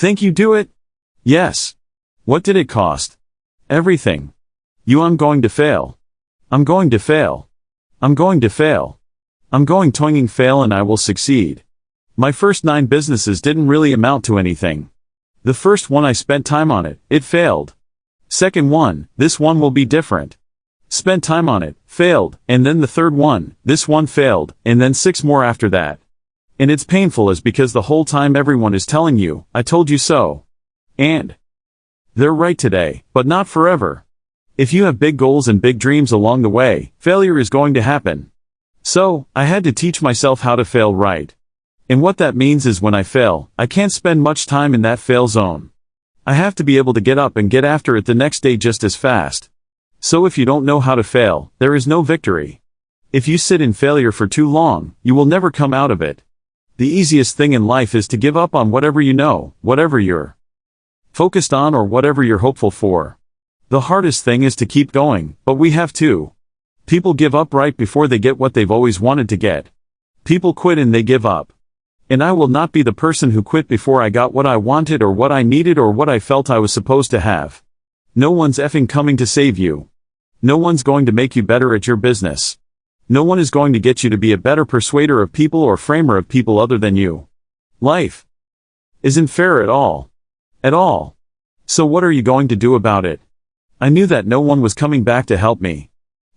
Think you do it? Yes. What did it cost? Everything. I'm going to fail. I'm going to fail. I'm going to fail. I'm going to fail and I will succeed. My first 9 businesses didn't really amount to anything. The first one I spent time on it, it failed. Second one, this one will be different. Spent time on it, failed, and then the third one, this one failed, and then 6 more after that. And it's painful is because the whole time everyone is telling you, I told you so. And they're right today, but not forever. If you have big goals and big dreams along the way, failure is going to happen. So, I had to teach myself how to fail right. And what that means is when I fail, I can't spend much time in that fail zone. I have to be able to get up and get after it the next day just as fast. So if you don't know how to fail, there is no victory. If you sit in failure for too long, you will never come out of it. The easiest thing in life is to give up on whatever you know, whatever you're focused on or whatever you're hopeful for. The hardest thing is to keep going, but we have to. People give up right before they get what they've always wanted to get. People quit and they give up. And I will not be the person who quit before I got what I wanted or what I needed or what I felt I was supposed to have. No one's effing coming to save you. No one's going to make you better at your business. No one is going to get you to be a better persuader of people or framer of people other than you. Life isn't fair at all. At all. So what are you going to do about it? I knew that no one was coming back to help me.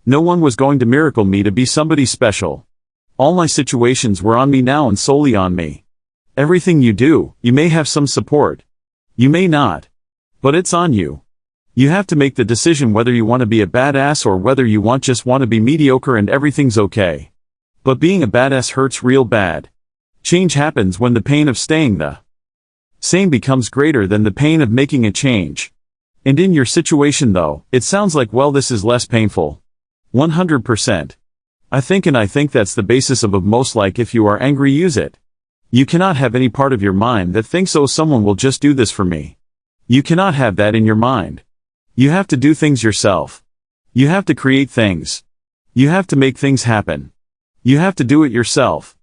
No one was going to miracle me to be somebody special. All my situations were on me now and solely on me. Everything you do, you may have some support. You may not. But it's on you. You have to make the decision whether you want to be a badass or whether you just want to be mediocre and everything's okay. But being a badass hurts real bad. Change happens when the pain of staying the same becomes greater than the pain of making a change. And in your situation though, it sounds like well this is less painful. 100%. I think that's the basis of most like if you are angry use it. You cannot have any part of your mind that thinks oh someone will just do this for me. You cannot have that in your mind. You have to do things yourself. You have to create things. You have to make things happen. You have to do it yourself.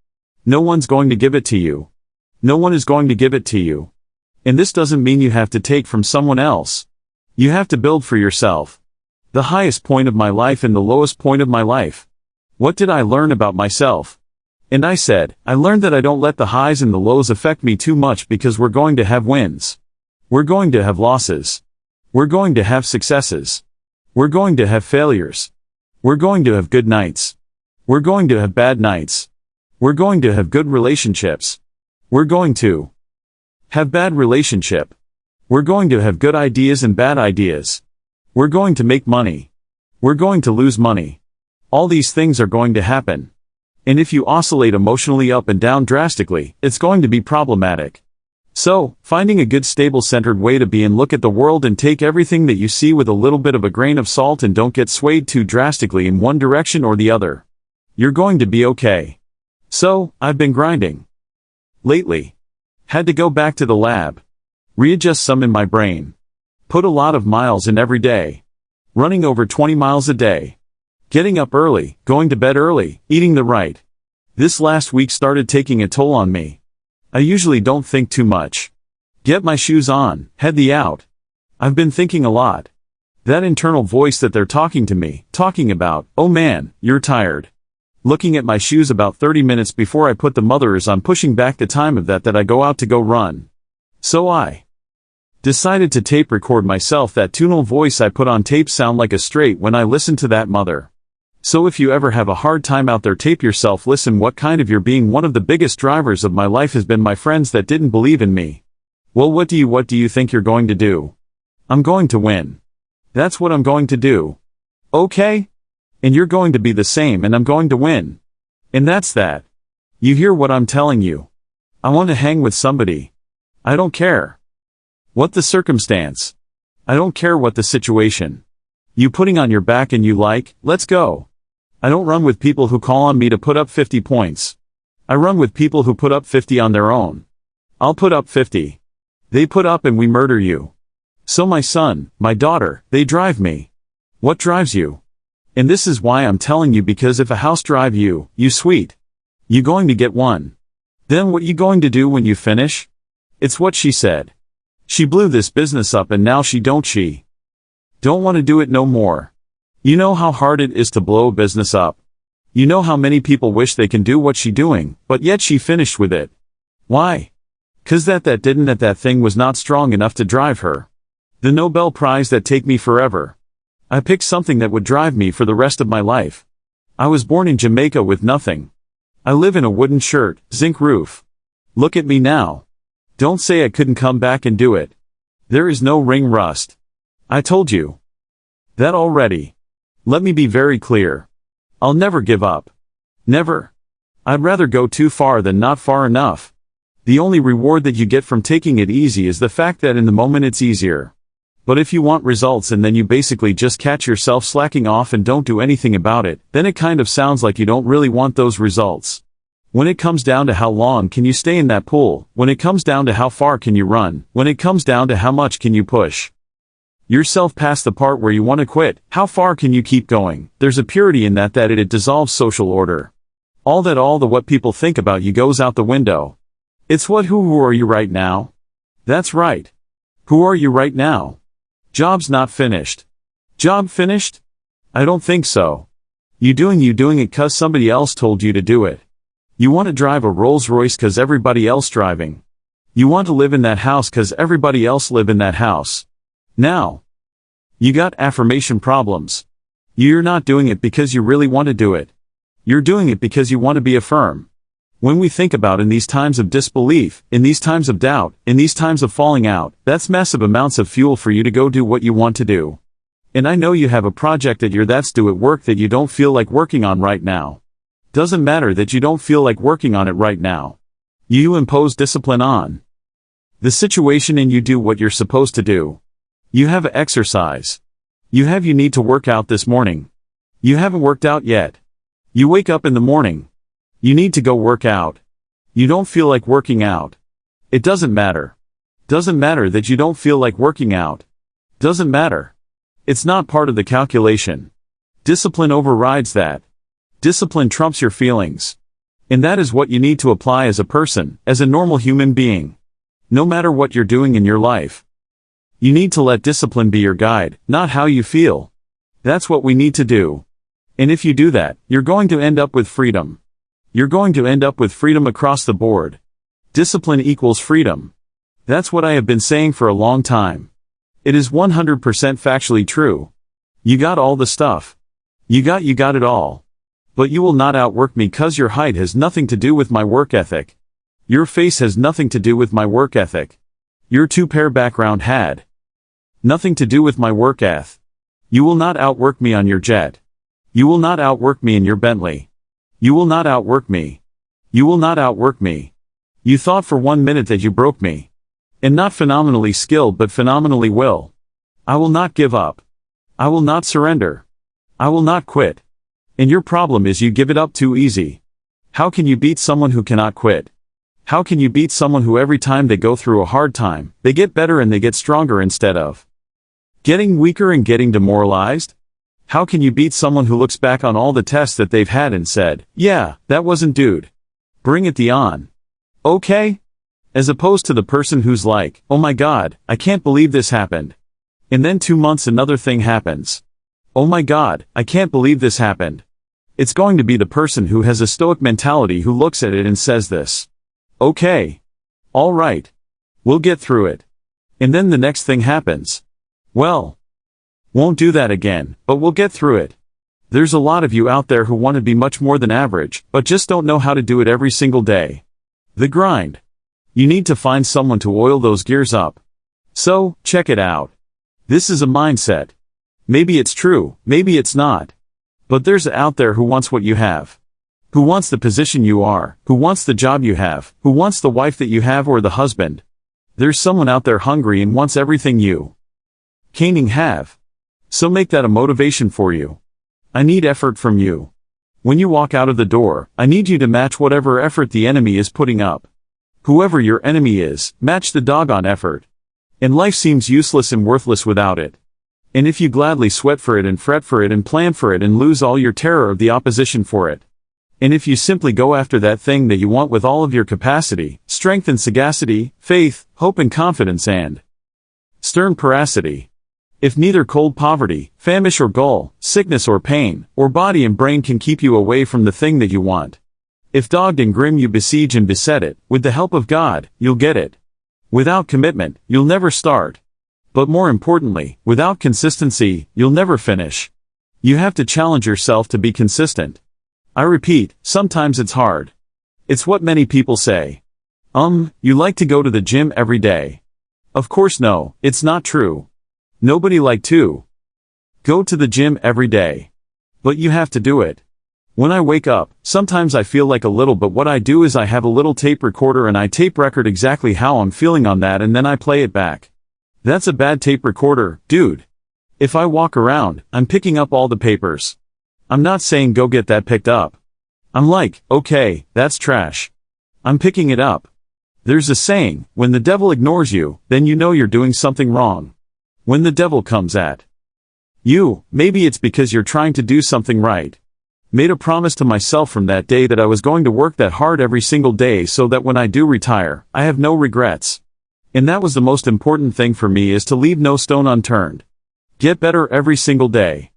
No one's going to give it to you. No one is going to give it to you. And this doesn't mean you have to take from someone else. You have to build for yourself. The highest point of my life and the lowest point of my life. What did I learn about myself? And I said, I learned that I don't let the highs and the lows affect me too much because we're going to have wins. We're going to have losses. We're going to have successes. We're going to have failures. We're going to have good nights. We're going to have bad nights. We're going to have good relationships. We're going to have bad relationship. We're going to have good ideas and bad ideas. We're going to make money. We're going to lose money. All these things are going to happen. And if you oscillate emotionally up and down drastically, it's going to be problematic. So, finding a good stable centered way to be and look at the world and take everything that you see with a little bit of a grain of salt and don't get swayed too drastically in one direction or the other. You're going to be okay. So, I've been grinding. Lately. Had to go back to the lab. Readjust some in my brain. Put a lot of miles in every day. Running over 20 miles a day. Getting up early, going to bed early, eating the right. This last week started taking a toll on me. I usually don't think too much. Get my shoes on, head the out. I've been thinking a lot. That internal voice that they're talking to me, talking about, oh man, you're tired. Looking at my shoes about 30 minutes before I put the mothers on pushing back the time of that I go out to go run. So I decided to tape record myself. That tonal voice I put on tape sound like a straight when I listen to that mother. So if you ever have a hard time out there, tape yourself, listen what kind of you're being. One of the biggest drivers of my life has been my friends that didn't believe in me. Well, what do you think you're going to do? I'm going to win. That's what I'm going to do. Okay? And you're going to be the same and I'm going to win. And that's that. You hear what I'm telling you? I want to hang with somebody. I don't care what the circumstance. I don't care what the situation. You putting on your back and you like, let's go. I don't run with people who call on me to put up 50 points. I run with people who put up 50 on their own. I'll put up 50. They put up and we murder you. So my son, my daughter, they drive me. What drives you? And this is why I'm telling you, because if a house drive you, you sweet. You going to get one. Then what you going to do when you finish? It's what she said. She blew this business up and now she don't want to do it no more. You know how hard it is to blow a business up. You know how many people wish they can do what she doing, but yet she finished with it. Why? 'Cause that thing was not strong enough to drive her. The Nobel Prize that take me forever. I picked something that would drive me for the rest of my life. I was born in Jamaica with nothing. I live in a wooden shirt, zinc roof. Look at me now. Don't say I couldn't come back and do it. There is no ring rust. I told you that already. Let me be very clear. I'll never give up. Never. I'd rather go too far than not far enough. The only reward that you get from taking it easy is the fact that in the moment it's easier. But if you want results and then you basically just catch yourself slacking off and don't do anything about it, then it kind of sounds like you don't really want those results. When it comes down to how long can you stay in that pool, when it comes down to how far can you run, when it comes down to how much can you push yourself past the part where you want to quit, how far can you keep going, there's a purity in that it dissolves social order. All the what people think about you goes out the window. It's what who are you right now? That's right. Who are you right now? Job's not finished. Job finished? I don't think so. You doing it 'cause somebody else told you to do it. You want to drive a Rolls Royce 'cause everybody else driving. You want to live in that house 'cause everybody else live in that house. Now, you got affirmation problems. You're not doing it because you really want to do it. You're doing it because you want to be affirmed. When we think about in these times of disbelief, in these times of doubt, in these times of falling out, that's massive amounts of fuel for you to go do what you want to do. And I know you have a project that's due at work that you don't feel like working on right now. Doesn't matter that you don't feel like working on it right now. You impose discipline on the situation and you do what you're supposed to do. You have exercise. You need to work out this morning. You haven't worked out yet. You wake up in the morning. You need to go work out. You don't feel like working out. It doesn't matter. Doesn't matter that you don't feel like working out. Doesn't matter. It's not part of the calculation. Discipline overrides that. Discipline trumps your feelings. And that is what you need to apply as a person, as a normal human being. No matter what you're doing in your life. You need to let discipline be your guide, not how you feel. That's what we need to do. And if you do that, you're going to end up with freedom. You're going to end up with freedom across the board. Discipline equals freedom. That's what I have been saying for a long time. It is 100% factually true. You got all the stuff. You got it all. But you will not outwork me 'cause your height has nothing to do with my work ethic. Your face has nothing to do with my work ethic. Your two-pair background had nothing to do with my work ethic. You will not outwork me on your jet. You will not outwork me in your Bentley. You will not outwork me. You will not outwork me. You thought for 1 minute that you broke me. And not phenomenally skilled but phenomenally will. I will not give up. I will not surrender. I will not quit. And your problem is you give it up too easy. How can you beat someone who cannot quit? How can you beat someone who every time they go through a hard time, they get better and they get stronger instead of getting weaker and getting demoralized? How can you beat someone who looks back on all the tests that they've had and said, yeah, that wasn't dude. Bring it on. Okay? As opposed to the person who's like, oh my God, I can't believe this happened. And then 2 months another thing happens. Oh my God, I can't believe this happened. It's going to be the person who has a stoic mentality who looks at it and says this. Okay. All right. We'll get through it. And then the next thing happens. Well, won't do that again, but we'll get through it. There's a lot of you out there who want to be much more than average, but just don't know how to do it every single day. The grind. You need to find someone to oil those gears up. So, check it out. This is a mindset. Maybe it's true, maybe it's not. But there's out there who wants what you have. Who wants the position you are, who wants the job you have, who wants the wife that you have or the husband. There's someone out there hungry and wants everything you can have. So make that a motivation for you. I need effort from you. When you walk out of the door, I need you to match whatever effort the enemy is putting up. Whoever your enemy is, match the doggone effort. And life seems useless and worthless without it. And if you gladly sweat for it and fret for it and plan for it and lose all your terror of the opposition for it. And if you simply go after that thing that you want with all of your capacity, strength and sagacity, faith, hope and confidence and stern veracity. If neither cold poverty, famish or gall, sickness or pain, or body and brain can keep you away from the thing that you want. If dogged and grim you besiege and beset it, with the help of God, you'll get it. Without commitment, you'll never start. But more importantly, without consistency, you'll never finish. You have to challenge yourself to be consistent. I repeat, sometimes it's hard. It's what many people say. You like to go to the gym every day. Of course no, it's not true. Nobody like to go to the gym every day. But you have to do it. When I wake up, sometimes I feel like a little, but what I do is I have a little tape recorder and I tape record exactly how I'm feeling on that and then I play it back. That's a bad tape recorder, dude. If I walk around, I'm picking up all the papers. I'm not saying go get that picked up. I'm like, okay, that's trash. I'm picking it up. There's a saying, when the devil ignores you, then you know you're doing something wrong. When the devil comes at you, maybe it's because you're trying to do something right. Made a promise to myself from that day that I was going to work that hard every single day so that when I do retire, I have no regrets. And that was the most important thing for me, is to leave no stone unturned. Get better every single day.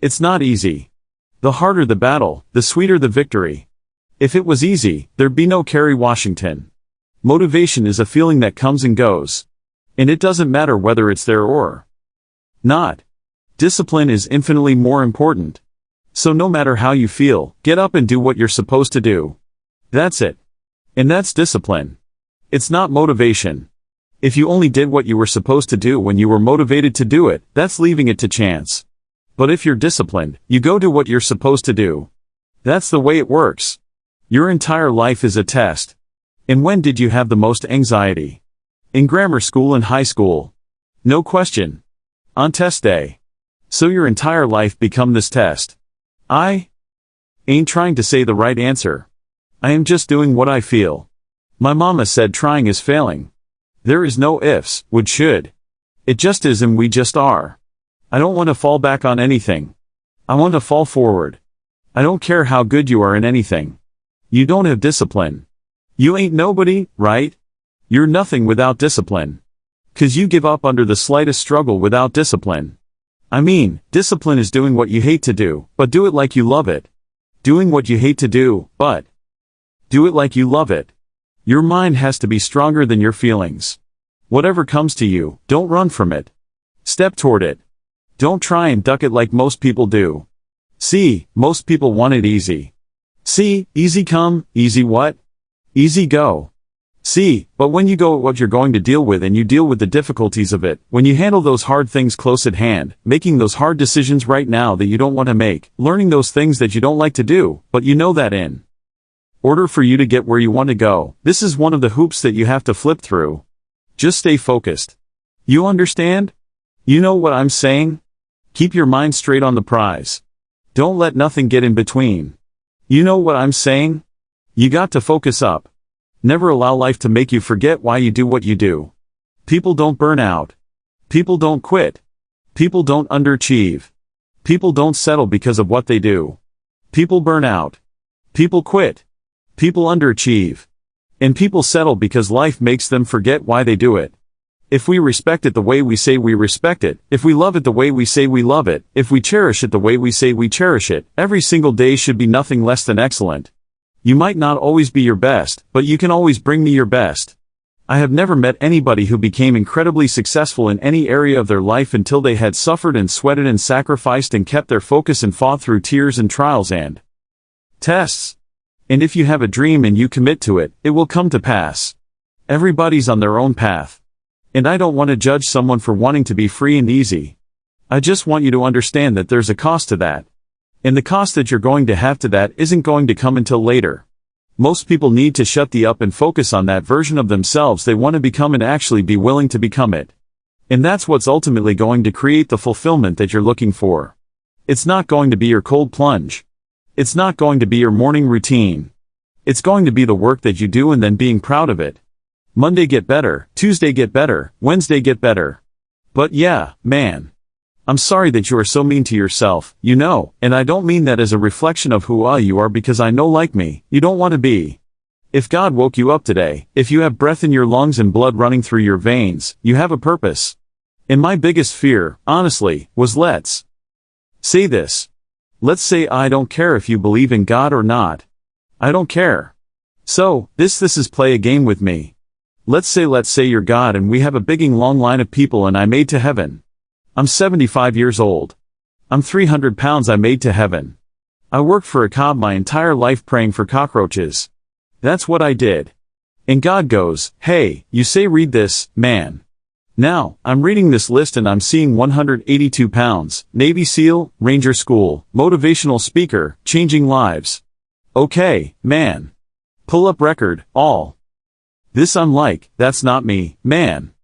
It's not easy. The harder the battle, the sweeter the victory. If it was easy, there'd be no Kerry Washington. Motivation is a feeling that comes and goes. And it doesn't matter whether it's there or not. Discipline is infinitely more important. So no matter how you feel, get up and do what you're supposed to do. That's it. And that's discipline. It's not motivation. If you only did what you were supposed to do when you were motivated to do it, that's leaving it to chance. But if you're disciplined, you go do what you're supposed to do. That's the way it works. Your entire life is a test. And when did you have the most anxiety? In grammar school and high school. No question. On test day. So your entire life become this test. I ain't trying to say the right answer. I am just doing what I feel. My mama said trying is failing. There is no ifs, would, should. It just is and we just are. I don't want to fall back on anything. I want to fall forward. I don't care how good you are in anything. You don't have discipline. You ain't nobody, right? You're nothing without discipline. 'Cause you give up under the slightest struggle without discipline. I mean, discipline is doing what you hate to do, but do it like you love it. Doing what you hate to do, but do it like you love it. Your mind has to be stronger than your feelings. Whatever comes to you, don't run from it. Step toward it. Don't try and duck it like most people do. See, most people want it easy. See, easy come, easy what? Easy go. See, but when you go at what you're going to deal with and you deal with the difficulties of it, when you handle those hard things close at hand, making those hard decisions right now that you don't want to make, learning those things that you don't like to do, but you know that in order for you to get where you want to go, this is one of the hoops that you have to flip through. Just stay focused. You understand? You know what I'm saying? Keep your mind straight on the prize. Don't let nothing get in between. You know what I'm saying? You got to focus up. Never allow life to make you forget why you do what you do. People don't burn out. People don't quit. People don't underachieve. People don't settle because of what they do. People burn out. People quit. People underachieve. And people settle because life makes them forget why they do it. If we respect it the way we say we respect it, if we love it the way we say we love it, if we cherish it the way we say we cherish it, every single day should be nothing less than excellent. You might not always be your best, but you can always bring me your best. I have never met anybody who became incredibly successful in any area of their life until they had suffered and sweated and sacrificed and kept their focus and fought through tears and trials and tests. And if you have a dream and you commit to it, it will come to pass. Everybody's on their own path. And I don't want to judge someone for wanting to be free and easy. I just want you to understand that there's a cost to that. And the cost that you're going to have to that isn't going to come until later. Most people need to shut the up and focus on that version of themselves they want to become and actually be willing to become it. And that's what's ultimately going to create the fulfillment that you're looking for. It's not going to be your cold plunge. It's not going to be your morning routine. It's going to be the work that you do and then being proud of it. Monday get better, Tuesday get better, Wednesday get better. But yeah, man. I'm sorry that you are so mean to yourself, you know, and I don't mean that as a reflection of who you are because I know like me, you don't want to be. If God woke you up today, if you have breath in your lungs and blood running through your veins, you have a purpose. And my biggest fear, honestly, was let's say this. Let's say I don't care if you believe in God or not. I don't care. So, this is play a game with me. Let's say you're God and we have a bigging long line of people and I made to heaven. I'm 75 years old. I'm 300 pounds. I made to heaven. I worked for a cob my entire life praying for cockroaches. That's what I did. And God goes, hey, you say read this, man. Now, I'm reading this list and I'm seeing 182 pounds, Navy SEAL, Ranger School, motivational speaker, changing lives. Okay, man. Pull up record, all. This I'm like, that's not me, man.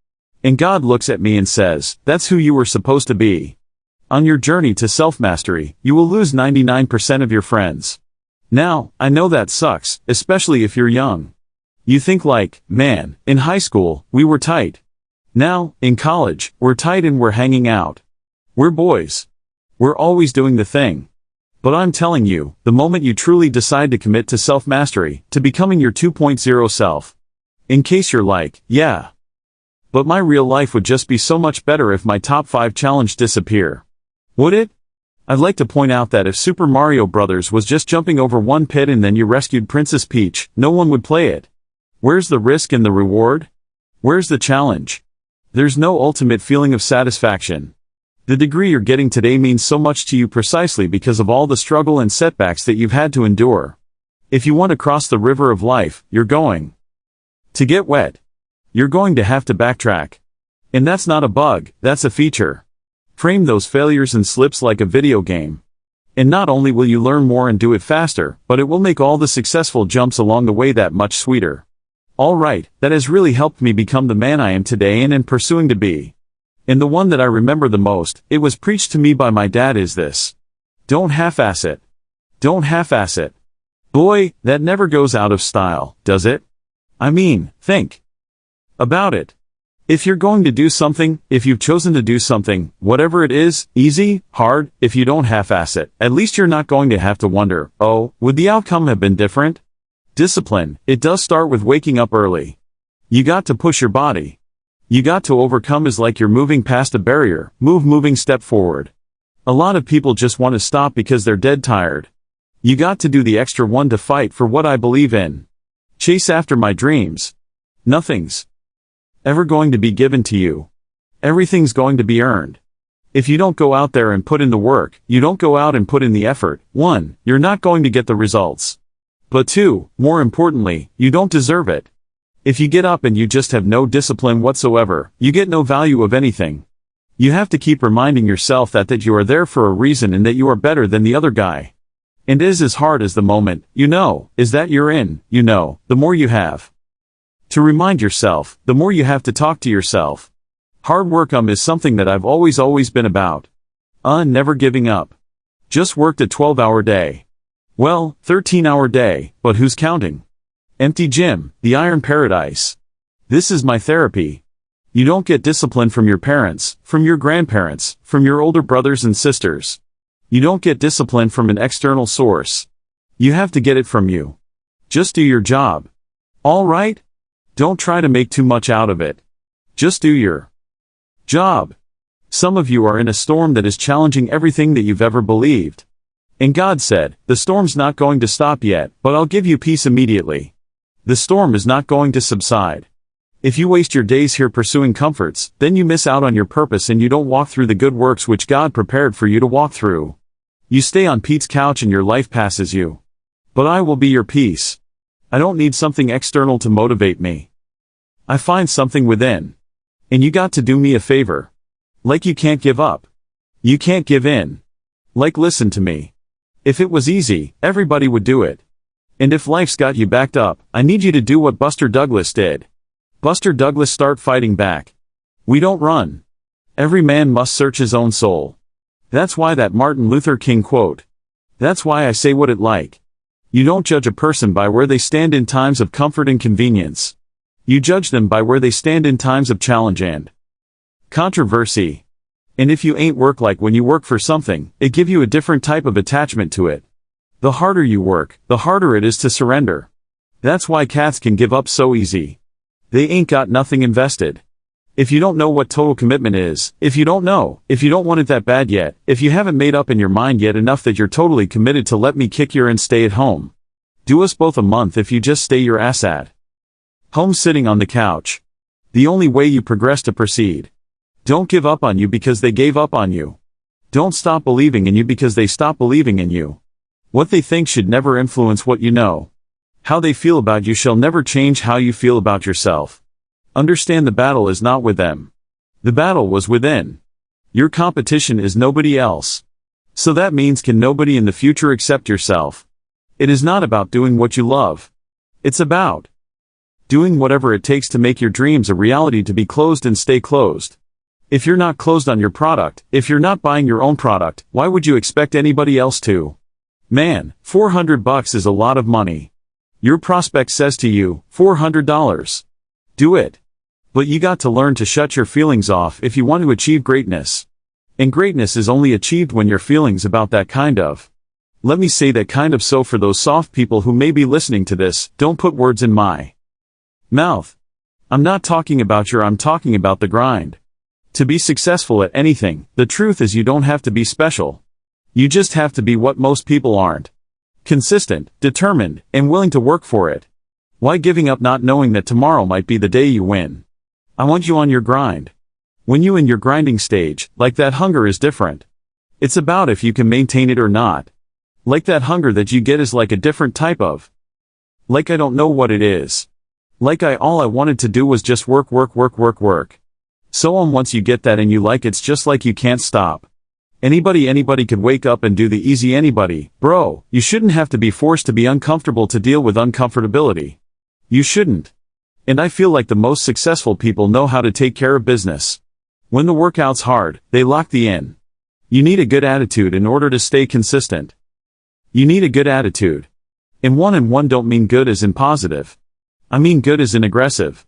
And God looks at me and says, that's who you were supposed to be. On your journey to self-mastery, you will lose 99% of your friends. Now, I know that sucks, especially if you're young. You think like, man, in high school, we were tight. Now, in college, we're tight and we're hanging out. We're boys. We're always doing the thing. But I'm telling you, the moment you truly decide to commit to self-mastery, to becoming your 2.0 self. In case you're like, yeah. But my real life would just be so much better if my top 5 challenge disappear. Would it? I'd like to point out that if Super Mario Bros. Was just jumping over one pit and then you rescued Princess Peach, no one would play it. Where's the risk and the reward? Where's the challenge? There's no ultimate feeling of satisfaction. The degree you're getting today means so much to you precisely because of all the struggle and setbacks that you've had to endure. If you want to cross the river of life, you're going to get wet. You're going to have to backtrack. And that's not a bug, that's a feature. Frame those failures and slips like a video game. And not only will you learn more and do it faster, but it will make all the successful jumps along the way that much sweeter. Alright, that has really helped me become the man I am today and pursuing to be. And the one that I remember the most, it was preached to me by my dad is this. Don't half-ass it. Don't half-ass it. Boy, that never goes out of style, does it? I mean, think about it. If you're going to do something, if you've chosen to do something, whatever it is, easy, hard, if you don't half-ass it, at least you're not going to have to wonder, oh, would the outcome have been different? Discipline, it does start with waking up early. You got to push your body. You got to overcome is like you're moving past a barrier, moving step forward. A lot of people just want to stop because they're dead tired. You got to do the extra one to fight for what I believe in. Chase after my dreams. Nothing's ever going to be given to you. Everything's going to be earned. If you don't go out there and put in the work, you don't go out and put in the effort, 1, you're not going to get the results. But 2, more importantly, you don't deserve it. If you get up and you just have no discipline whatsoever, you get no value of anything. You have to keep reminding yourself that you are there for a reason and that you are better than the other guy. And is as hard as the moment, is that you're in, the more you have to remind yourself, the more you have to talk to yourself. Hard work is something that I've always been about. Never giving up. Just worked a 12-hour day. Well, 13-hour day, but who's counting? Empty gym, the iron paradise. This is my therapy. You don't get discipline from your parents, from your grandparents, from your older brothers and sisters. You don't get discipline from an external source. You have to get it from you. Just do your job. All right? Don't try to make too much out of it. Just do your job. Some of you are in a storm that is challenging everything that you've ever believed. And God said, the storm's not going to stop yet, but I'll give you peace immediately. The storm is not going to subside. If you waste your days here pursuing comforts, then you miss out on your purpose and you don't walk through the good works which God prepared for you to walk through. You stay on Pete's couch and your life passes you. But I will be your peace. I don't need something external to motivate me. I find something within. And you got to do me a favor. Like you can't give up. You can't give in. Like listen to me. If it was easy, everybody would do it. And if life's got you backed up, I need you to do what Buster Douglas did. Buster Douglas start fighting back. We don't run. Every man must search his own soul. That's why that Martin Luther King quote. That's why I say what it like. You don't judge a person by where they stand in times of comfort and convenience. You judge them by where they stand in times of challenge and controversy. And if you ain't work like when you work for something, it give you a different type of attachment to it. The harder you work, the harder it is to surrender. That's why cats can give up so easy. They ain't got nothing invested. If you don't know what total commitment is, if you don't want it that bad yet, if you haven't made up in your mind yet enough that you're totally committed to let me kick your and stay at home. Do us both a month if you just stay your ass at home sitting on the couch. The only way you progress to proceed. Don't give up on you because they gave up on you. Don't stop believing in you because they stopped believing in you. What they think should never influence what you know. How they feel about you shall never change how you feel about yourself. Understand the battle is not with them. The battle was within. Your competition is nobody else. So that means can nobody in the future except yourself. It is not about doing what you love. It's about doing whatever it takes to make your dreams a reality, to be closed and stay closed. If you're not closed on your product, if you're not buying your own product, why would you expect anybody else to? Man, $400 is a lot of money. Your prospect says to you, $400. Do it. But you got to learn to shut your feelings off if you want to achieve greatness. And greatness is only achieved when your feelings about that kind of. Let me say that kind of. So for those soft people who may be listening to this, don't put words in my mouth. I'm not talking about I'm talking about the grind. To be successful at anything, the truth is you don't have to be special. You just have to be what most people aren't. Consistent, determined, and willing to work for it. Why giving up not knowing that tomorrow might be the day you win? I want you on your grind. When you in your grinding stage, like that hunger is different. It's about if you can maintain it or not. Like that hunger that you get is like a different type of. Like I don't know what it is. Like all I wanted to do was just work. So once you get that and you like it's just like you can't stop. Anybody could wake up and do the easy. Anybody, bro, you shouldn't have to be forced to be uncomfortable to deal with uncomfortability. You shouldn't. And I feel like the most successful people know how to take care of business. When the workout's hard, they lock the in. You need a good attitude in order to stay consistent. You need a good attitude. And one don't mean good as in positive. I mean good as in aggressive.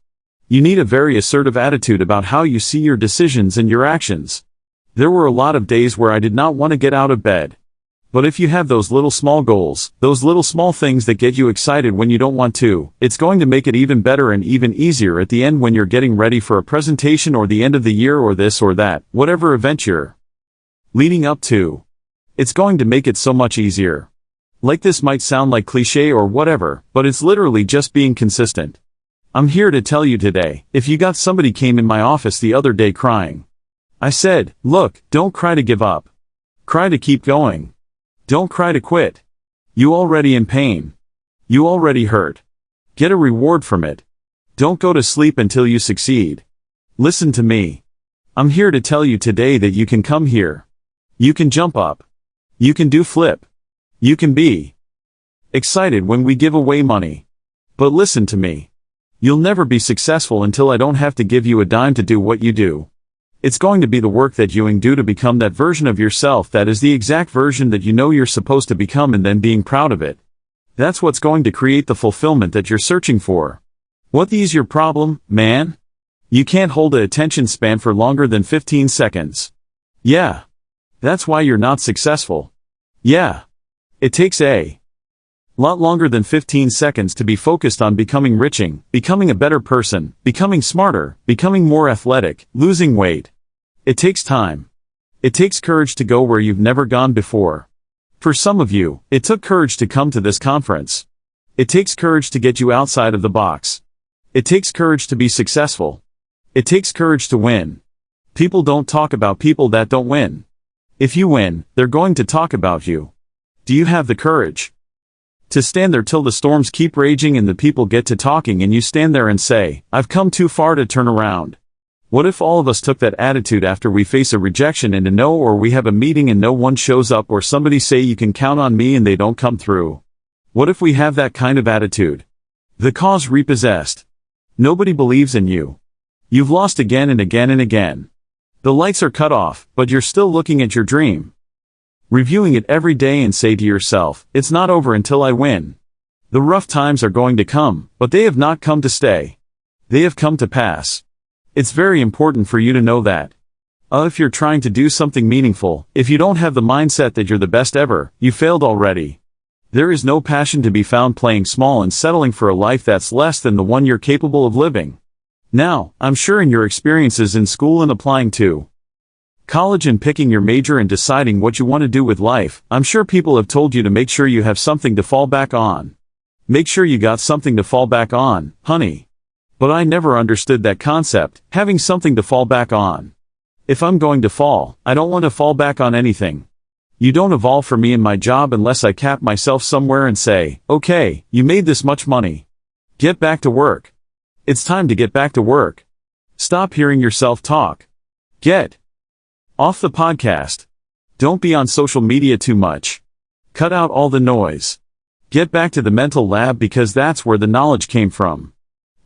You need a very assertive attitude about how you see your decisions and your actions. There were a lot of days where I did not want to get out of bed. But if you have those little small goals, those little small things that get you excited when you don't want to, it's going to make it even better and even easier at the end when you're getting ready for a presentation or the end of the year or this or that, whatever event you're leading up to. It's going to make it so much easier. Like this might sound like cliché or whatever, but it's literally just being consistent. I'm here to tell you today, if you got somebody came in my office the other day crying. I said, look, don't cry to give up. Cry to keep going. Don't cry to quit. You already in pain. You already hurt. Get a reward from it. Don't go to sleep until you succeed. Listen to me. I'm here to tell you today that you can come here. You can jump up. You can do flip. You can be excited when we give away money. But listen to me. You'll never be successful until I don't have to give you a dime to do what you do. It's going to be the work that you do to become that version of yourself that is the exact version that you know you're supposed to become, and then being proud of it. That's what's going to create the fulfillment that you're searching for. What is your problem, man? You can't hold an attention span for longer than 15 seconds. Yeah. That's why you're not successful. Yeah. It takes a lot longer than 15 seconds to be focused on becoming rich, becoming a better person, becoming smarter, becoming more athletic, losing weight. It takes time. It takes courage to go where you've never gone before. For some of you, it took courage to come to this conference. It takes courage to get you outside of the box. It takes courage to be successful. It takes courage to win. People don't talk about people that don't win. If you win, they're going to talk about you. Do you have the courage to stand there till the storms keep raging and the people get to talking and you stand there and say, I've come too far to turn around? What if all of us took that attitude after we face a rejection and a no, or we have a meeting and no one shows up, or somebody say you can count on me and they don't come through? What if we have that kind of attitude? The cause repossessed. Nobody believes in you. You've lost again and again and again. The lights are cut off, but you're still looking at your dream. Reviewing it every day and say to yourself, it's not over until I win. The rough times are going to come, but they have not come to stay. They have come to pass. It's very important for you to know that. If you're trying to do something meaningful, if you don't have the mindset that you're the best ever, you failed already. There is no passion to be found playing small and settling for a life that's less than the one you're capable of living. Now, I'm sure in your experiences in school and applying to college and picking your major and deciding what you want to do with life, I'm sure people have told you to make sure you have something to fall back on. Make sure you got something to fall back on, honey. But I never understood that concept, having something to fall back on. If I'm going to fall, I don't want to fall back on anything. You don't evolve for me in my job unless I cap myself somewhere and say, okay, you made this much money. Get back to work. It's time to get back to work. Stop hearing yourself talk. Get off the podcast. Don't be on social media too much. Cut out all the noise. Get back to the mental lab because that's where the knowledge came from.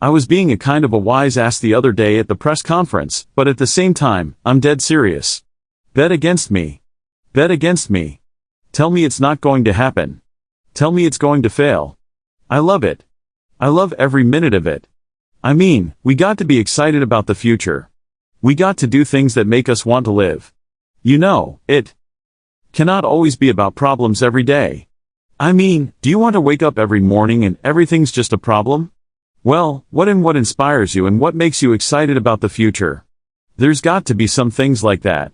I was being a kind of a wise ass the other day at the press conference, but at the same time, I'm dead serious. Bet against me. Bet against me. Tell me it's not going to happen. Tell me it's going to fail. I love it. I love every minute of it. I mean, we got to be excited about the future. We got to do things that make us want to live. You know, it cannot always be about problems every day. I mean, do you want to wake up every morning and everything's just a problem? Well, what inspires you and what makes you excited about the future? There's got to be some things like that.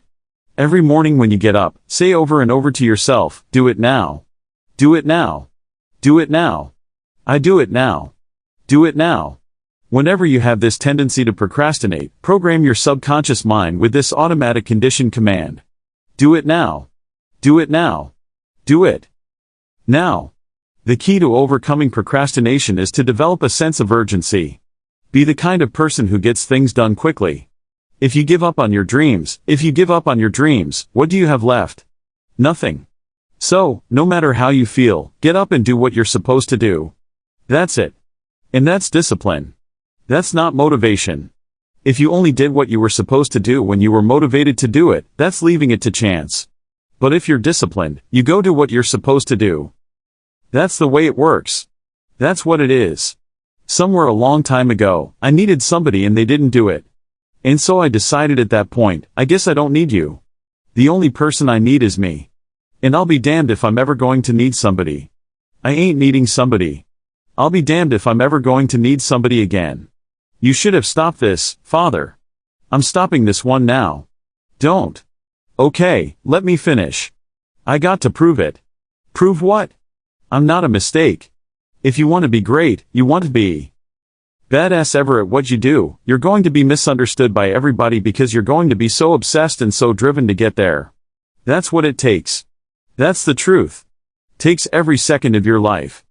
Every morning when you get up, say over and over to yourself, do it now. Do it now. Do it now. I do it now. Do it now. Whenever you have this tendency to procrastinate, program your subconscious mind with this automatic condition command. Do it now. Do it now. Do it now. The key to overcoming procrastination is to develop a sense of urgency. Be the kind of person who gets things done quickly. If you give up on your dreams, what do you have left? Nothing. So, no matter how you feel, get up and do what you're supposed to do. That's it. And that's discipline. That's not motivation. If you only did what you were supposed to do when you were motivated to do it, that's leaving it to chance. But if you're disciplined, you go do what you're supposed to do. That's the way it works. That's what it is. Somewhere a long time ago, I needed somebody and they didn't do it. And so I decided at that point, I guess I don't need you. The only person I need is me. And I'll be damned if I'm ever going to need somebody. I ain't needing somebody. I'll be damned if I'm ever going to need somebody again. You should have stopped this, Father. I'm stopping this one now. Don't. Okay, let me finish. I got to prove it. Prove what? I'm not a mistake. If you want to be great, you want to be badass ever at what you do, you're going to be misunderstood by everybody because you're going to be so obsessed and so driven to get there. That's what it takes. That's the truth. Takes every second of your life.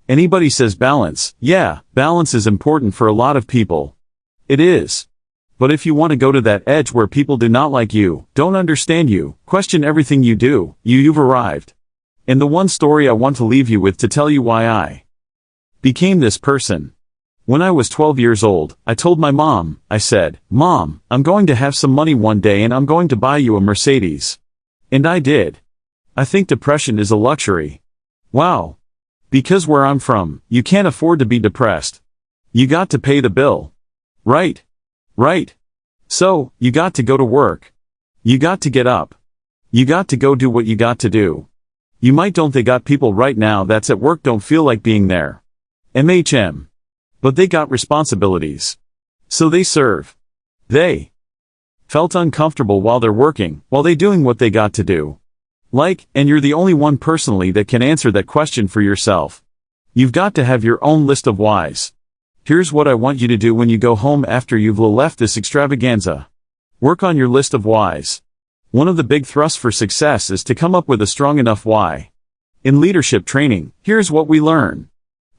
Anybody says balance, yeah, balance is important for a lot of people. It is. But if you want to go to that edge where people do not like you, don't understand you, question everything you do, you've arrived. And the one story I want to leave you with to tell you why I became this person. When I was 12 years old, I told my mom, I said, Mom, I'm going to have some money one day and I'm going to buy you a Mercedes. And I did. I think depression is a luxury. Wow. Because where I'm from, you can't afford to be depressed. You got to pay the bill. Right. Right. So, you got to go to work. You got to get up. You got to go do what you got to do. You might don't they got people right now that's at work don't feel like being there. MHM. But they got responsibilities. So they serve. They felt uncomfortable while they're working, while they doing what they got to do. Like, and you're the only one personally that can answer that question for yourself. You've got to have your own list of whys. Here's what I want you to do when you go home after you've left this extravaganza. Work on your list of whys. One of the big thrusts for success is to come up with a strong enough why. In leadership training, here's what we learn.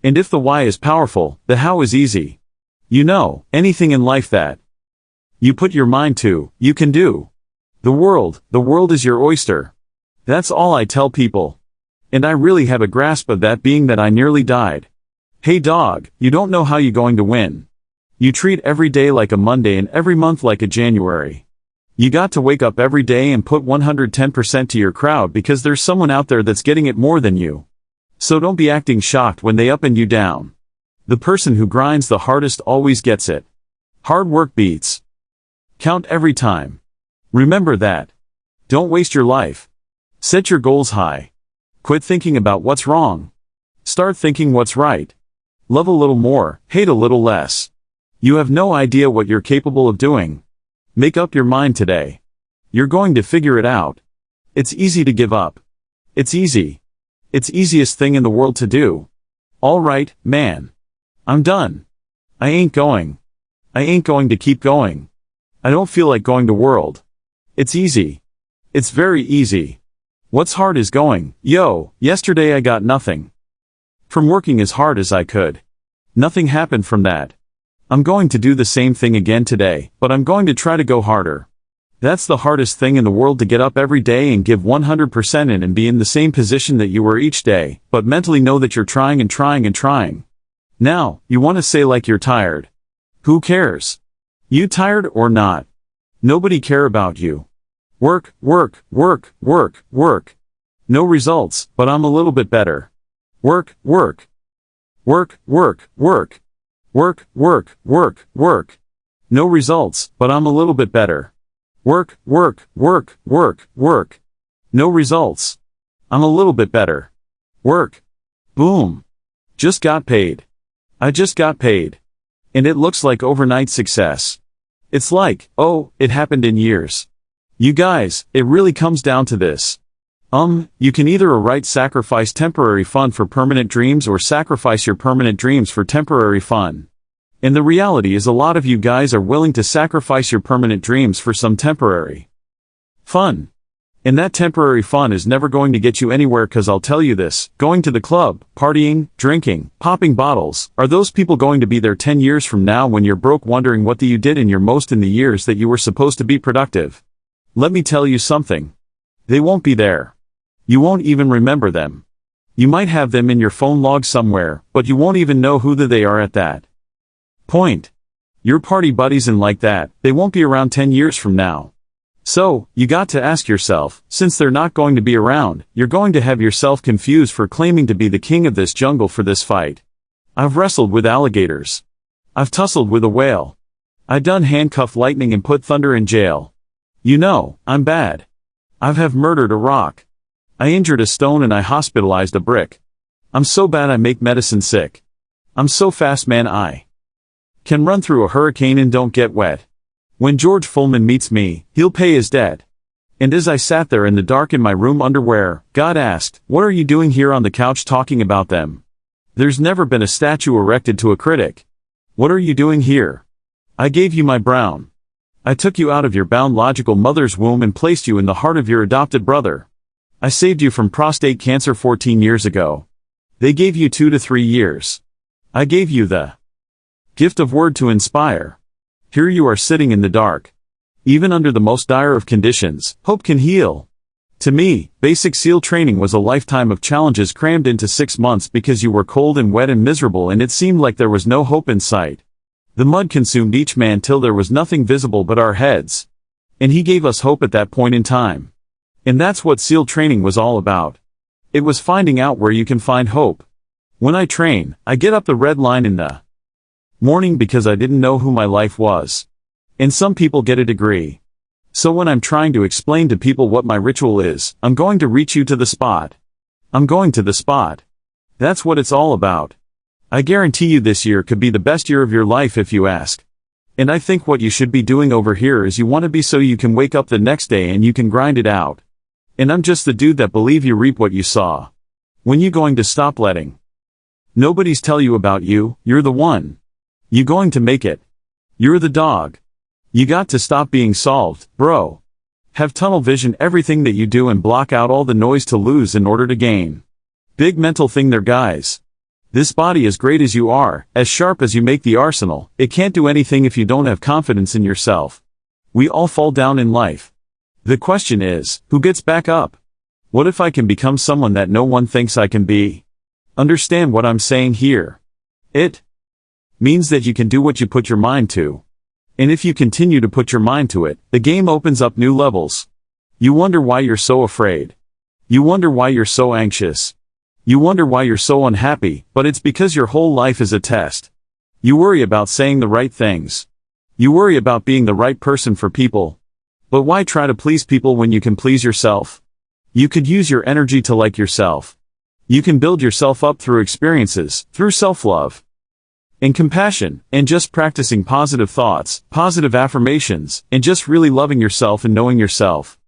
And if the why is powerful, the how is easy. You know, anything in life that you put your mind to, you can do. The world is your oyster. That's all I tell people. And I really have a grasp of that being that I nearly died. Hey dog, you don't know how you're going to win. You treat every day like a Monday and every month like a January. You got to wake up every day and put 110% to your crowd because there's someone out there that's getting it more than you. So don't be acting shocked when they up and you down. The person who grinds the hardest always gets it. Hard work beats. Count every time. Remember that. Don't waste your life. Set your goals high. Quit thinking about what's wrong. Start thinking what's right. Love a little more, hate a little less. You have no idea what you're capable of doing. Make up your mind today. You're going to figure it out. It's easy to give up. It's easy. It's easiest thing in the world to do. All right, man. I'm done. I ain't going to keep going. I don't feel like going to world. It's easy. It's very easy. What's hard is going. Yo, yesterday I got nothing. From working as hard as I could. Nothing happened from that. I'm going to do the same thing again today, but I'm going to try to go harder. That's the hardest thing in the world, to get up every day and give 100% in and be in the same position that you were each day, but mentally know that you're trying and trying and trying. Now, you want to say like you're tired. Who cares? You tired or not? Nobody care about you. Work, work, work, work, work. No results, but I'm a little bit better. Work, work. Work, work, work. Work, work, work, work. No results, but I'm a little bit better. Work, work, work, work, work. No results. I'm a little bit better. Work. Boom. Just got paid. I just got paid. And it looks like overnight success. It's like, oh, it happened in years. You guys, it really comes down to this. You can either sacrifice temporary fun for permanent dreams, or sacrifice your permanent dreams for temporary fun. And the reality is, a lot of you guys are willing to sacrifice your permanent dreams for some temporary fun. And that temporary fun is never going to get you anywhere, cause I'll tell you this, going to the club, partying, drinking, popping bottles, are those people going to be there 10 years from now when you're broke wondering what you did in your most in the years that you were supposed to be productive? Let me tell you something. They won't be there. You won't even remember them. You might have them in your phone log somewhere, but you won't even know who they are at that point. Your party buddies and like that, they won't be around 10 years from now. So, you got to ask yourself, since they're not going to be around, you're going to have yourself confused for claiming to be the king of this jungle for this fight. I've wrestled with alligators. I've tussled with a whale. I done handcuff lightning and put thunder in jail. You know, I'm bad. I've murdered a rock. I injured a stone and I hospitalized a brick. I'm so bad I make medicine sick. I'm so fast, man, I can run through a hurricane and don't get wet. When George Fullman meets me, he'll pay his debt. And as I sat there in the dark in my room underwear, God asked, what are you doing here on the couch talking about them? There's never been a statue erected to a critic. What are you doing here? I gave you my brown. I took you out of your bound logical mother's womb and placed you in the heart of your adopted brother. I saved you from prostate cancer 14 years ago. They gave you 2 to 3 years. I gave you the gift of word to inspire. Here you are sitting in the dark. Even under the most dire of conditions, hope can heal. To me, basic SEAL training was a lifetime of challenges crammed into 6 months because you were cold and wet and miserable and it seemed like there was no hope in sight. The mud consumed each man till there was nothing visible but our heads. And he gave us hope at that point in time. And that's what SEAL training was all about. It was finding out where you can find hope. When I train, I get up the red line in the morning because I didn't know who my life was. And some people get a degree. So when I'm trying to explain to people what my ritual is, I'm going to reach you to the spot. I'm going to the spot. That's what it's all about. I guarantee you this year could be the best year of your life if you ask. And I think what you should be doing over here is you want to be so you can wake up the next day and you can grind it out. And I'm just the dude that believe you reap what you saw. When you going to stop letting nobody's tell you about you? You're the one. You going to make it. You're the dog. You got to stop being solved, bro. Have tunnel vision everything that you do and block out all the noise to lose in order to gain. Big mental thing there, guys. This body, as great as you are, as sharp as you make the arsenal, it can't do anything if you don't have confidence in yourself. We all fall down in life. The question is, who gets back up? What if I can become someone that no one thinks I can be? Understand what I'm saying here? It means that you can do what you put your mind to. And if you continue to put your mind to it, the game opens up new levels. You wonder why you're so afraid. You wonder why you're so anxious. You wonder why you're so unhappy, but it's because your whole life is a test. You worry about saying the right things. You worry about being the right person for people. But why try to please people when you can please yourself? You could use your energy to like yourself. You can build yourself up through experiences, through self-love. and compassion, and just practicing positive thoughts, positive affirmations, and just really loving yourself and knowing yourself.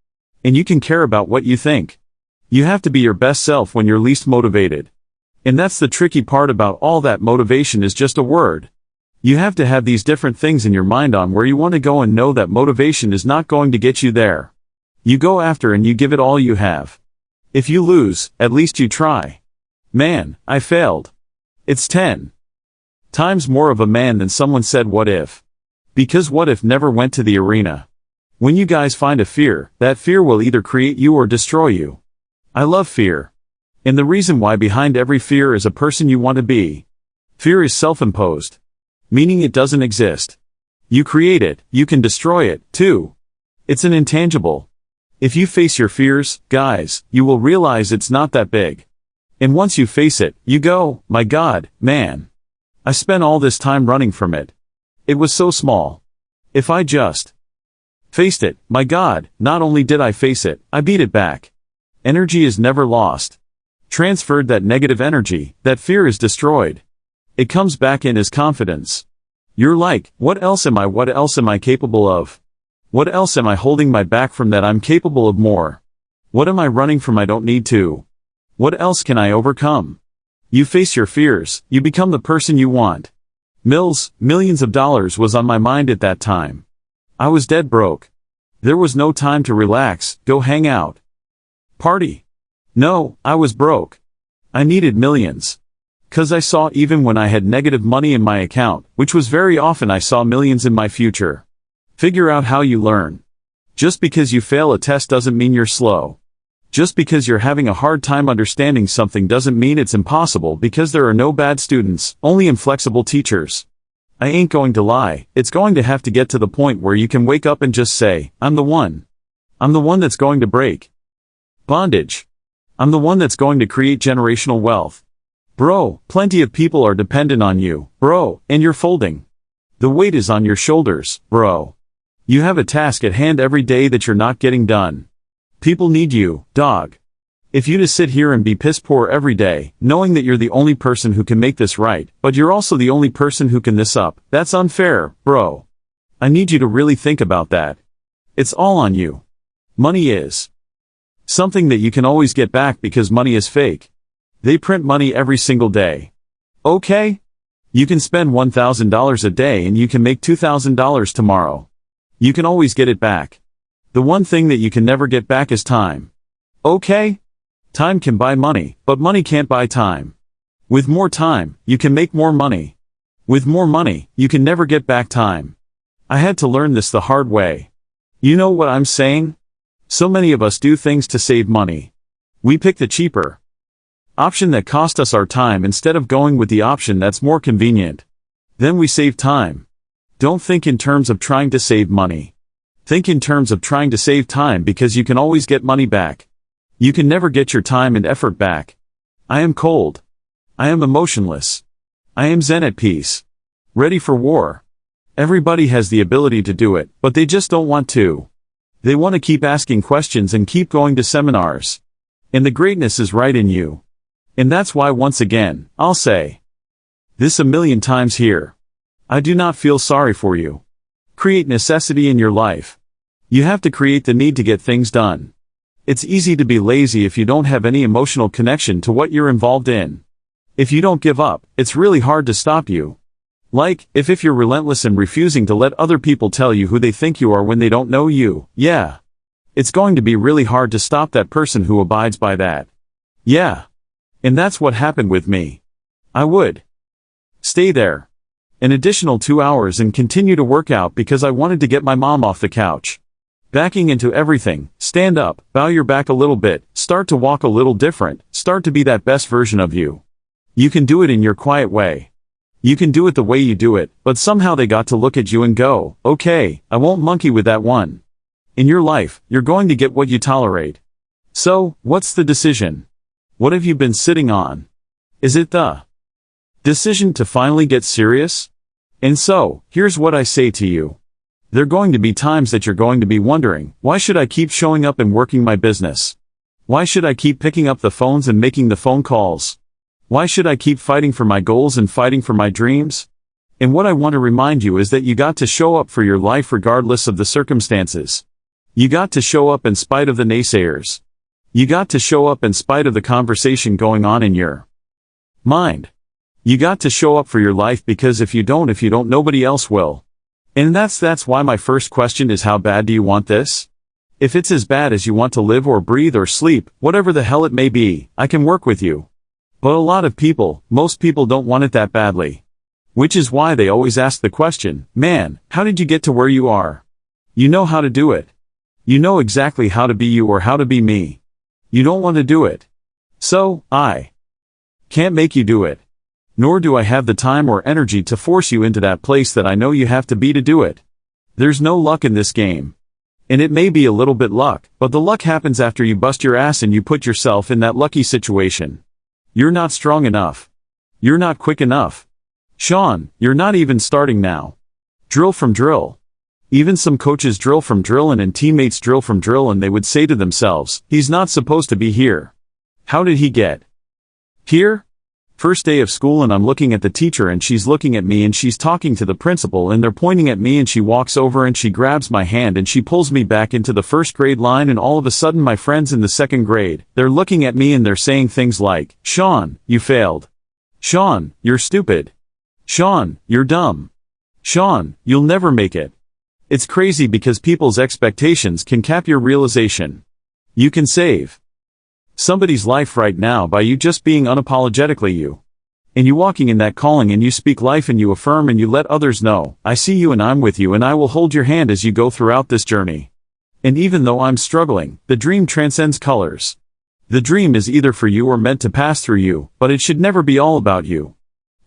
And you can care about what you think. You have to be your best self when you're least motivated. And that's the tricky part about all that. Motivation is just a word. You have to have these different things in your mind on where you want to go and know that motivation is not going to get you there. You go after and you give it all you have. If you lose, at least you try. Man, I failed. It's 10 times more of a man than someone said what if. Because what if never went to the arena. When you guys find a fear, that fear will either create you or destroy you. I love fear. And the reason why behind every fear is a person you want to be. Fear is self-imposed. Meaning it doesn't exist. You create it, you can destroy it, too. It's an intangible. If you face your fears, guys, you will realize it's not that big. And once you face it, you go, my God, man. I spent all this time running from it. It was so small. If I just faced it, my God, not only did I face it, I beat it back. Energy is never lost. Transferred that negative energy, that fear is destroyed. It comes back in as confidence. You're like, what else am I capable of? What else am I holding my back from that I'm capable of more? What am I running from I don't need to? What else can I overcome? You face your fears, you become the person you want. Millions of dollars was on my mind at that time. I was dead broke. There was no time to relax, go hang out. Party. No, I was broke. I needed millions. 'Cause I saw even when I had negative money in my account, which was very often, I saw millions in my future. Figure out how you learn. Just because you fail a test doesn't mean you're slow. Just because you're having a hard time understanding something doesn't mean it's impossible, because there are no bad students, only inflexible teachers. I ain't going to lie, it's going to have to get to the point where you can wake up and just say, I'm the one. I'm the one that's going to break bondage. I'm the one that's going to create generational wealth. Bro, plenty of people are dependent on you, bro, and you're folding. The weight is on your shoulders, bro. You have a task at hand every day that you're not getting done. People need you, dog. If you just sit here and be piss poor every day, knowing that you're the only person who can make this right, but you're also the only person who can this up, that's unfair, bro. I need you to really think about that. It's all on you. Money is something that you can always get back, because money is fake. They print money every single day. Okay? You can spend $1,000 a day and you can make $2,000 tomorrow. You can always get it back. The one thing that you can never get back is time. Okay? Time can buy money, but money can't buy time. With more time, you can make more money. With more money, you can never get back time. I had to learn this the hard way. You know what I'm saying? So many of us do things to save money. We pick the cheaper option that cost us our time instead of going with the option that's more convenient. Then we save time. Don't think in terms of trying to save money. Think in terms of trying to save time, because you can always get money back. You can never get your time and effort back. I am cold. I am emotionless. I am zen at peace. Ready for war. Everybody has the ability to do it, but they just don't want to. They want to keep asking questions and keep going to seminars. And the greatness is right in you. And that's why, once again, I'll say this 1,000,000 times here. I do not feel sorry for you. Create necessity in your life. You have to create the need to get things done. It's easy to be lazy if you don't have any emotional connection to what you're involved in. If you don't give up, it's really hard to stop you. Like, if you're relentless and refusing to let other people tell you who they think you are when they don't know you, yeah. It's going to be really hard to stop that person who abides by that. Yeah. And that's what happened with me. I would stay there an additional 2 hours and continue to work out because I wanted to get my mom off the couch. Backing into everything, stand up, bow your back a little bit, start to walk a little different, start to be that best version of you. You can do it in your quiet way. You can do it the way you do it, but somehow they got to look at you and go, okay, I won't monkey with that one. In your life, you're going to get what you tolerate. So, what's the decision? What have you been sitting on? Is it the decision to finally get serious? And so, here's what I say to you. There are going to be times that you're going to be wondering, why should I keep showing up and working my business? Why should I keep picking up the phones and making the phone calls? Why should I keep fighting for my goals and fighting for my dreams? And what I want to remind you is that you got to show up for your life regardless of the circumstances. You got to show up in spite of the naysayers. You got to show up in spite of the conversation going on in your mind. You got to show up for your life, because if you don't, nobody else will. And that's why my first question is, how bad do you want this? If it's as bad as you want to live or breathe or sleep, whatever the hell it may be, I can work with you. But a lot of people, most people don't want it that badly. Which is why they always ask the question, man, how did you get to where you are? You know how to do it. You know exactly how to be you or how to be me. You don't want to do it. So, I can't make you do it. Nor do I have the time or energy to force you into that place that I know you have to be to do it. There's no luck in this game. And it may be a little bit luck, but the luck happens after you bust your ass and you put yourself in that lucky situation. You're not strong enough. You're not quick enough. Sean, you're not even starting now. Drill from drill. Even some coaches drill from drill and teammates drill from drill, and they would say to themselves, he's not supposed to be here. How did he get here? First day of school and I'm looking at the teacher and she's looking at me and she's talking to the principal and they're pointing at me and she walks over and she grabs my hand and she pulls me back into the first grade line, and all of a sudden my friends in the second grade, they're looking at me and they're saying things like, Sean, you failed. Sean, you're stupid. Sean, you're dumb. Sean, you'll never make it. It's crazy because people's expectations can cap your realization. You can save somebody's life right now by you just being unapologetically you. And you walking in that calling and you speak life and you affirm and you let others know, I see you and I'm with you and I will hold your hand as you go throughout this journey. And even though I'm struggling, the dream transcends colors. The dream is either for you or meant to pass through you, but it should never be all about you.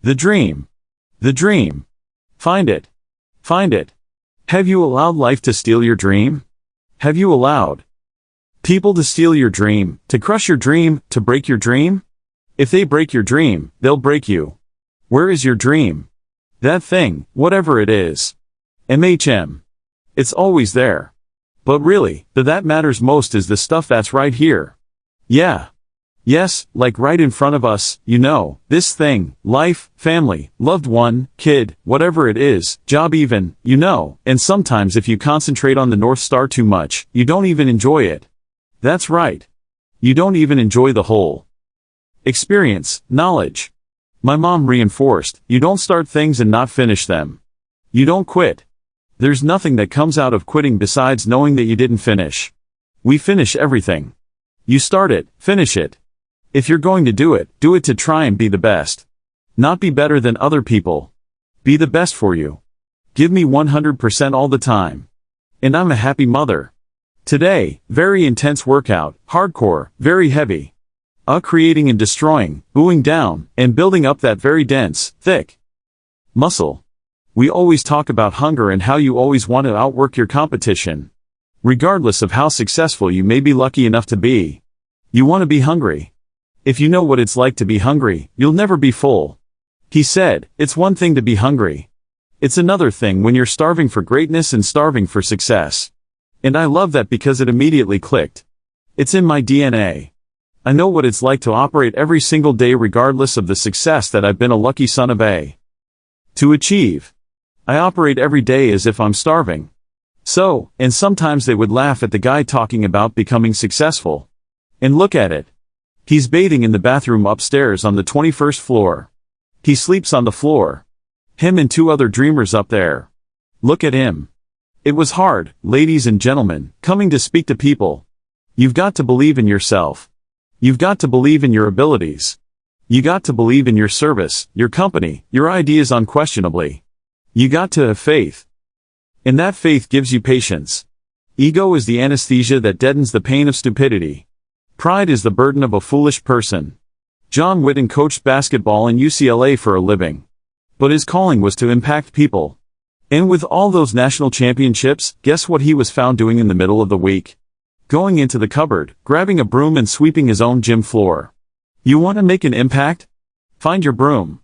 The dream. The dream. Find it. Find it. Have you allowed life to steal your dream? Have you allowed people to steal your dream, to crush your dream, to break your dream? If they break your dream, they'll break you. Where is your dream? That thing, whatever it is. MHM. It's always there. But really, that matters most is the stuff that's right here. Yeah. Yes, like right in front of us, you know, this thing, life, family, loved one, kid, whatever it is, job even, you know, and sometimes if you concentrate on the North Star too much, you don't even enjoy it. That's right. You don't even enjoy the whole experience, knowledge. My mom reinforced, you don't start things and not finish them. You don't quit. There's nothing that comes out of quitting besides knowing that you didn't finish. We finish everything. You start it, finish it. If you're going to do it to try and be the best. Not be better than other people. Be the best for you. Give me 100% all the time. And I'm a happy mother. Today, very intense workout, hardcore, very heavy. Creating and destroying, booing down, and building up that very dense, thick muscle. We always talk about hunger and how you always want to outwork your competition. Regardless of how successful you may be lucky enough to be. You want to be hungry. If you know what it's like to be hungry, you'll never be full. He said, it's one thing to be hungry. It's another thing when you're starving for greatness and starving for success. And I love that because it immediately clicked. It's in my DNA. I know what it's like to operate every single day regardless of the success that I've been a lucky son of a to achieve. I operate every day as if I'm starving. So, and sometimes they would laugh at the guy talking about becoming successful. And look at it. He's bathing in the bathroom upstairs on the 21st floor. He sleeps on the floor. Him and 2 other dreamers up there. Look at him. It was hard, ladies and gentlemen, coming to speak to people. You've got to believe in yourself. You've got to believe in your abilities. You got to believe in your service, your company, your ideas unquestionably. You got to have faith. And that faith gives you patience. Ego is the anesthesia that deadens the pain of stupidity. Pride is the burden of a foolish person. John Wooden coached basketball in UCLA for a living. But his calling was to impact people. And with all those national championships, guess what he was found doing in the middle of the week? Going into the cupboard, grabbing a broom and sweeping his own gym floor. You want to make an impact? Find your broom.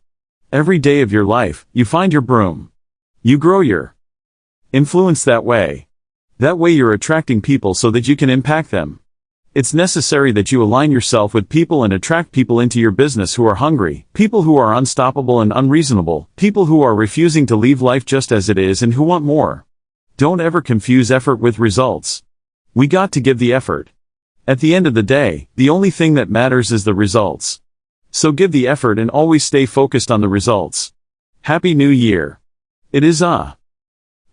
Every day of your life, you find your broom. You grow your influence that way. That way you're attracting people so that you can impact them. It's necessary that you align yourself with people and attract people into your business who are hungry, people who are unstoppable and unreasonable, people who are refusing to leave life just as it is and who want more. Don't ever confuse effort with results. We got to give the effort. At the end of the day, the only thing that matters is the results. So give the effort and always stay focused on the results. Happy New Year. It is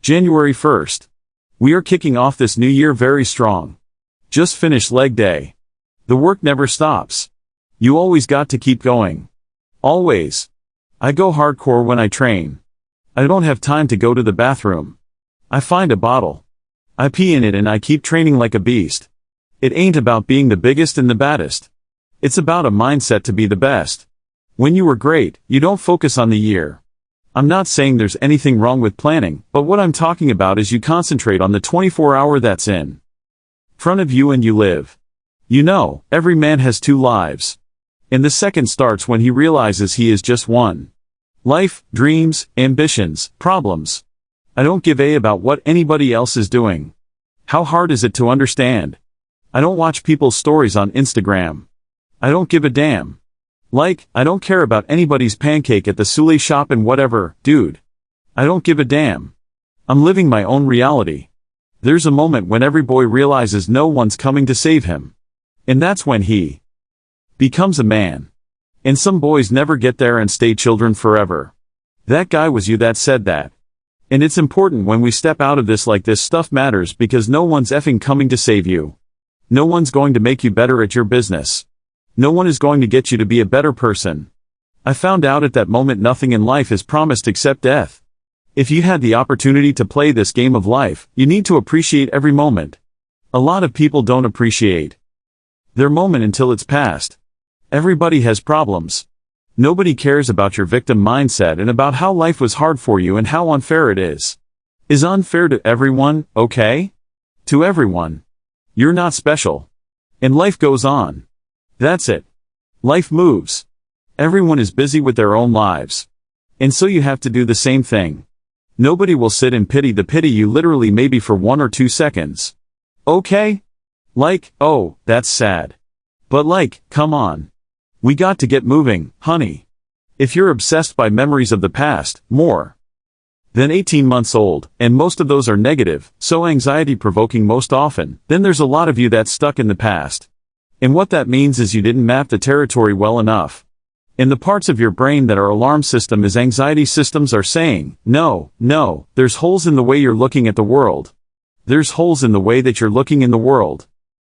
January 1st. We are kicking off this new year very strong. Just finished leg day. The work never stops. You always got to keep going. Always. I go hardcore when I train. I don't have time to go to the bathroom. I find a bottle. I pee in it and I keep training like a beast. It ain't about being the biggest and the baddest. It's about a mindset to be the best. When you were great, you don't focus on the year. I'm not saying there's anything wrong with planning, but what I'm talking about is you concentrate on the 24-hour that's in front of you and you live. You know, every man has two lives. And the second starts when he realizes he is just one. Life, dreams, ambitions, problems. I don't give a about what anybody else is doing. How hard is it to understand? I don't watch people's stories on Instagram. I don't give a damn. Like, I don't care about anybody's pancake at the Sule shop and whatever, dude. I don't give a damn. I'm living my own reality. There's a moment when every boy realizes no one's coming to save him. And that's when he becomes a man. And some boys never get there and stay children forever. That guy was you that said that. And it's important when we step out of this like this stuff matters because no one's effing coming to save you. No one's going to make you better at your business. No one is going to get you to be a better person. I found out at that moment nothing in life is promised except death. If you had the opportunity to play this game of life, you need to appreciate every moment. A lot of people don't appreciate their moment until it's past. Everybody has problems. Nobody cares about your victim mindset and about how life was hard for you and how unfair it is. Is unfair to everyone, okay? To everyone. You're not special. And life goes on. That's it. Life moves. Everyone is busy with their own lives. And so you have to do the same thing. Nobody will sit and pity you literally maybe for 1 or 2 seconds. Okay? Like, oh, that's sad. But like, come on. We got to get moving, honey. If you're obsessed by memories of the past, more than 18 months old, and most of those are negative, so anxiety-provoking most often, then there's a lot of you that's stuck in the past. And what that means is you didn't map the territory well enough. And the parts of your brain that are alarm system is anxiety systems are saying, no, there's holes in the way you're looking at the world. There's holes in the way that you're looking in the world.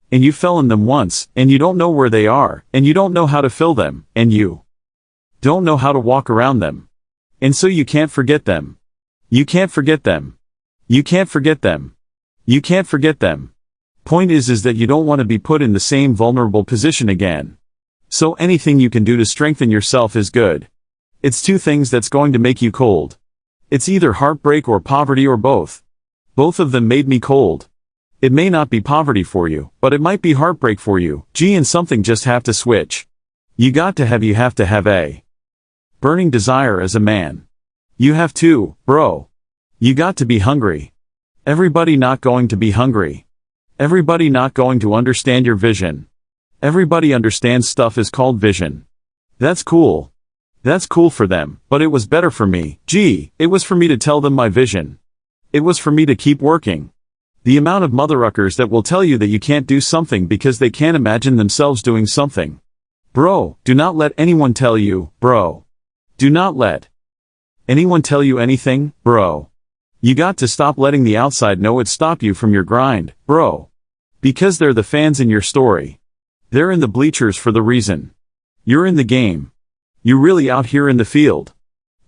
And you fell in them once, and you don't know where they are, and you don't know how to fill them, and you don't know how to walk around them. And so you can't forget them. You can't forget them. You can't forget them. You can't forget them. Point is that you don't want to be put in the same vulnerable position again. So anything you can do to strengthen yourself is good. It's two things that's going to make you cold. It's either heartbreak or poverty or both. Both of them made me cold. It may not be poverty for you, but it might be heartbreak for you. And something just have to switch. You have to have a burning desire as a man. You have to, bro. You got to be hungry. Everybody not going to be hungry. Everybody not going to understand your vision. Everybody understands stuff is called vision. That's cool. That's cool for them, but it was better for me. It was for me to tell them my vision. It was for me to keep working. The amount of motherfuckers that will tell you that you can't do something because they can't imagine themselves doing something. Bro, do not let anyone tell you, bro. Do not let anyone tell you anything, bro. You got to stop letting the outside know it stop you from your grind, bro. Because they're the fans in your story. They're in the bleachers for the reason. You're in the game. You're really out here in the field.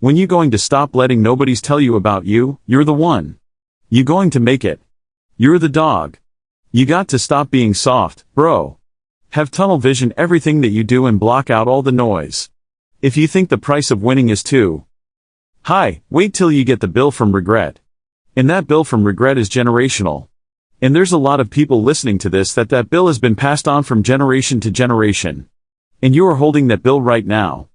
When you going to stop letting nobody's tell you about you? You're the one. You going to make it. You're the dog. You got to stop being soft, bro. Have tunnel vision everything that you do and block out all the noise. If you think the price of winning is too high, wait till you get the bill from regret. And that bill from regret is generational. And there's a lot of people listening to this that bill has been passed on from generation to generation. And you are holding that bill right now.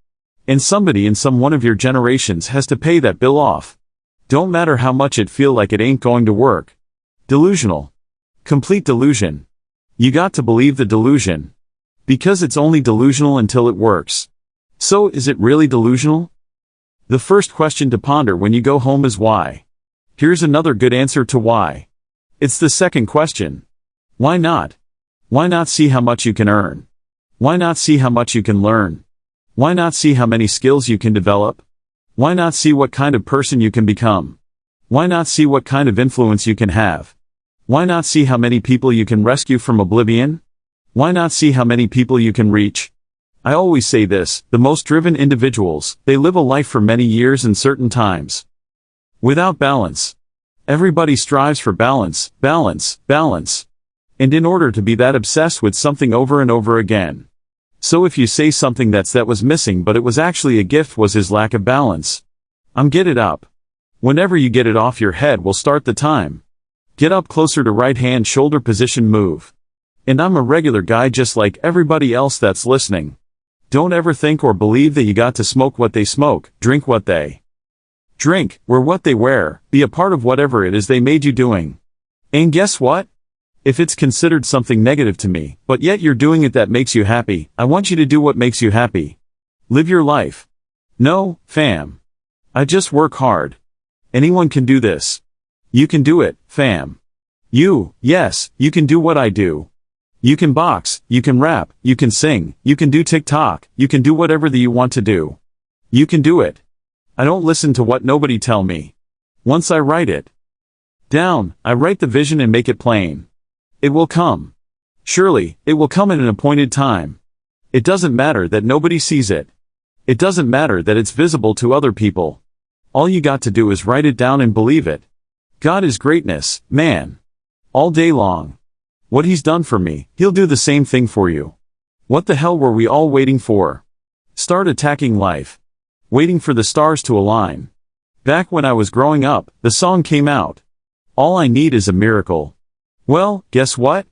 And somebody in some one of your generations has to pay that bill off. Don't matter how much it feel like it ain't going to work. Delusional. Complete delusion. You got to believe the delusion. Because it's only delusional until it works. So, is it really delusional? The first question to ponder when you go home is why. Here's another good answer to why. It's the second question. Why not? Why not see how much you can earn? Why not see how much you can learn? Why not see how many skills you can develop? Why not see what kind of person you can become? Why not see what kind of influence you can have? Why not see how many people you can rescue from oblivion? Why not see how many people you can reach? I always say this, the most driven individuals, they live a life for many years and certain times. Without balance. Everybody strives for balance, balance, balance. And in order to be that obsessed with something over and over again. So if you say something that was missing but it was actually a gift was his lack of balance. Get it up. Whenever you get it off your head will start the time. Get up closer to right hand shoulder position move. And I'm a regular guy just like everybody else that's listening. Don't ever think or believe that you got to smoke what they smoke, drink what they drink, wear what they wear, be a part of whatever it is they made you doing. And guess what? If it's considered something negative to me, but yet you're doing it that makes you happy, I want you to do what makes you happy. Live your life. No, fam. I just work hard. Anyone can do this. You can do it, fam. Yes, you can do what I do. You can box, you can rap, you can sing, you can do TikTok, you can do whatever that you want to do. You can do it. I don't listen to what nobody tell me. Once I write it down, I write the vision and make it plain. It will come. Surely, it will come at an appointed time. It doesn't matter that nobody sees it. It doesn't matter that it's visible to other people. All you got to do is write it down and believe it. God is greatness, man. All day long. What he's done for me, he'll do the same thing for you. What the hell were we all waiting for? Start attacking life. Waiting for the stars to align. Back when I was growing up, the song came out. All I need is a miracle. Well, guess what?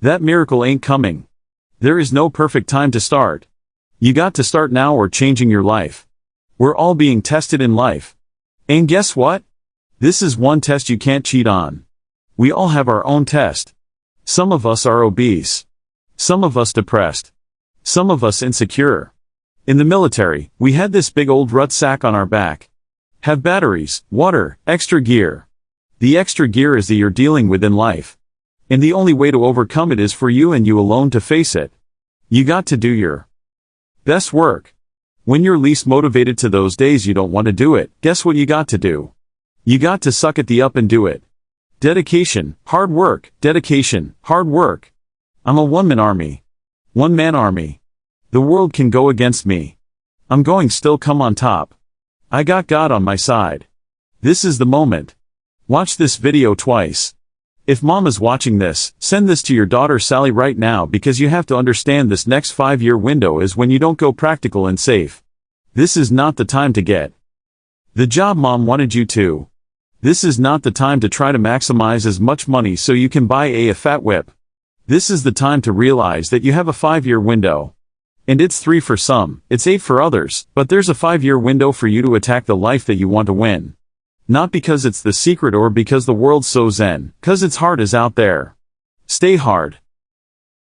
That miracle ain't coming. There is no perfect time to start. You got to start now or changing your life. We're all being tested in life. And guess what? This is one test you can't cheat on. We all have our own test. Some of us are obese. Some of us depressed. Some of us insecure. In the military, we had this big old rucksack on our back. Have batteries, water, extra gear. The extra gear is that you're dealing with in life. And the only way to overcome it is for you and you alone to face it. You got to do your best work. When you're least motivated to those days you don't want to do it, guess what you got to do? You got to suck it up and do it. Dedication, hard work, dedication, hard work. I'm a one-man army. One-man army. The world can go against me. I'm going still come on top. I got God on my side. This is the moment. Watch this video twice. If mama's watching this, send this to your daughter Sally right now because you have to understand this next 5-year window is when you don't go practical and safe. This is not the time to get the job mom wanted you to. This is not the time to try to maximize as much money so you can buy a fat whip. This is the time to realize that you have a 5-year window. And it's 3 for some, it's 8 for others, but there's a 5-year window for you to attack the life that you want to win. Not because it's the secret or because the world's so zen, 'cause it's hard as out there. Stay hard.